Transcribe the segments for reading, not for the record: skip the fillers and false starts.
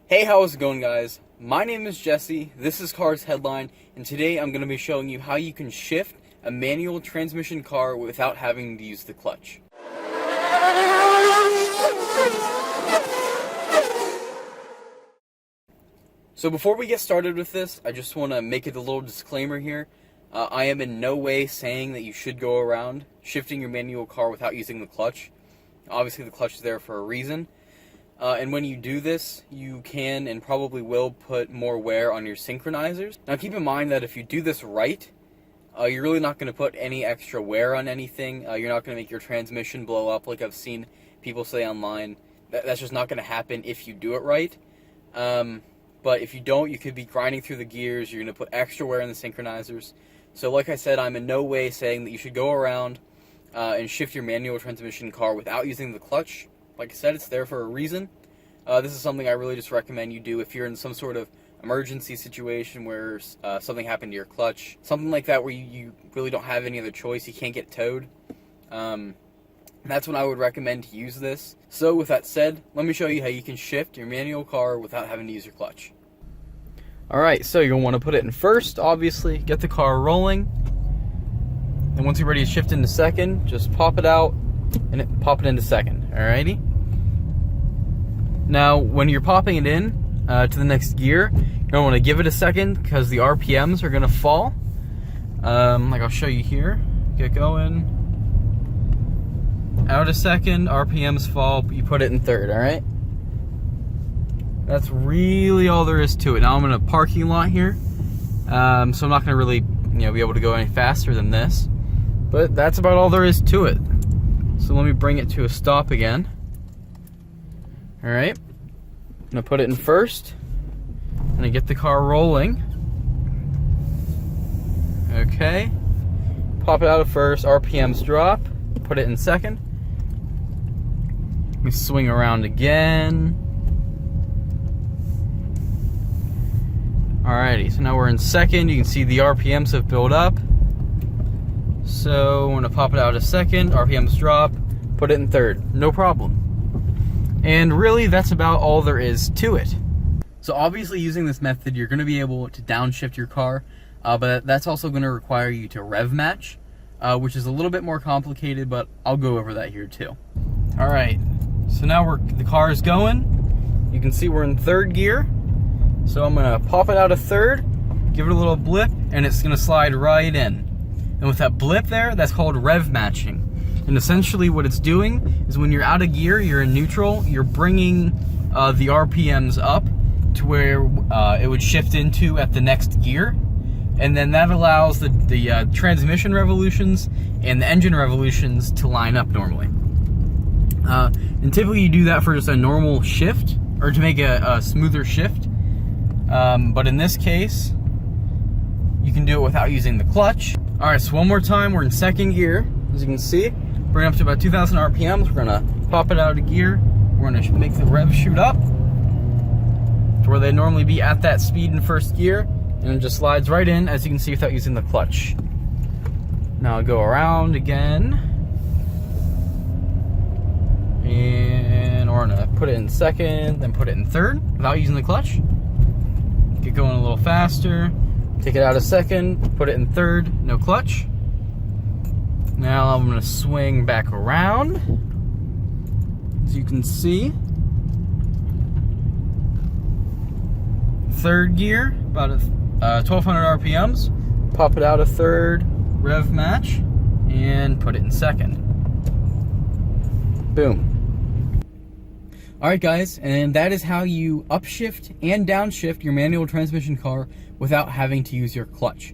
Hey, how's it going, guys? My name is Jesse, this is Car's Headline, and today I'm going to be showing you how you can shift a manual transmission car without having to use the clutch. So before we get started with this, I just want to make it a little disclaimer here. I am in no way saying that you should go around shifting your manual car without using the clutch. Obviously the clutch is there for a reason. And when you do this, you can and probably will put more wear on your synchronizers. Now keep in mind that if you do this right, you're really not going to put any extra wear on anything. You're not going to make your transmission blow up like I've seen people say online. That's just not going to happen if you do it right. But if you don't, you could be grinding through the gears. You're going to put extra wear in the synchronizers. So like I said, I'm in no way saying that you should go around and shift your manual transmission car without using the clutch. Like I said, it's there for a reason. This is something I really just recommend you do if you're in some sort of emergency situation where something happened to your clutch. Something like that where you really don't have any other choice, you can't get towed. That's when I would recommend to use this. So with that said, let me show you how you can shift your manual car without having to use your clutch. Alright, so you're going to want to put it in first, obviously, get the car rolling. And once you're ready to shift into second, just pop it out and pop it into second, alrighty? Now, when you're popping it in to the next gear, you're going to want to give it a second because the RPMs are going to fall. Like I'll show you here. Get going. Out a second, RPMs fall, you put it in third, alright? That's really all there is to it. Now I'm in a parking lot here, so I'm not going to really be able to go any faster than this. But that's about all there is to it. So let me bring it to a stop again. Alright, I'm going to put it in first. I'm going to get the car rolling. Okay. Pop it out of first, RPMs drop. Put it in second. Let me swing around again. Alrighty, so now we're in second. You can see the RPMs have built up. So I'm going to pop it out a second, RPMs drop, put it in third. No problem. And really, that's about all there is to it. So obviously using this method, you're going to be able to downshift your car, but that's also going to require you to rev match, which is a little bit more complicated, but I'll go over that here too. Alright, so now the car is going. You can see we're in third gear. So I'm going to pop it out of third, give it a little blip, and it's going to slide right in. And with that blip there, that's called rev matching. And essentially what it's doing is when you're out of gear, you're in neutral, you're bringing the RPMs up to where it would shift into at the next gear. And then that allows the transmission revolutions and the engine revolutions to line up normally. And typically you do that for just a normal shift, or to make a smoother shift. But in this case, you can do it without using the clutch. Alright, so one more time, we're in second gear. As you can see, bring it up to about 2,000 RPMs. We're gonna pop it out of gear. We're gonna make the revs shoot up to where they normally be at that speed in first gear, and it just slides right in, as you can see, without using the clutch. Now I'll go around again, and we're gonna put it in second, then put it in third without using the clutch. Get going a little faster. Take it out a second, put it in third, no clutch. Now I'm going to swing back around. As you can see, third gear, about 1,200 RPMs. Pop it out of third, rev match, and put it in second. Boom. Alright guys, and that is how you upshift and downshift your manual transmission car without having to use your clutch.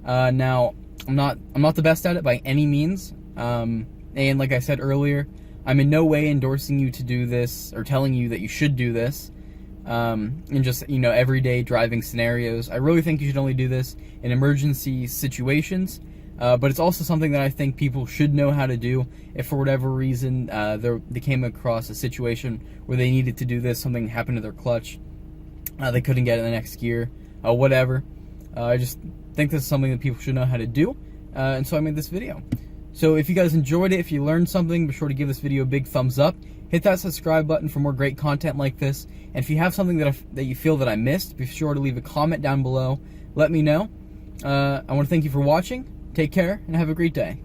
Now, I'm not the best at it by any means, and like I said earlier, I'm in no way endorsing you to do this or telling you that you should do this in just everyday driving scenarios. I really think you should only do this in emergency situations. But it's also something that I think people should know how to do if for whatever reason they came across a situation where they needed to do this, something happened to their clutch, they couldn't get in the next gear, whatever. I just think this is something that people should know how to do, and so I made this video. So if you guys enjoyed it, if you learned something, be sure to give this video a big thumbs up. Hit that subscribe button for more great content like this. And if you have something that you feel that I missed, be sure to leave a comment down below. Let me know. I want to thank you for watching. Take care and have a great day.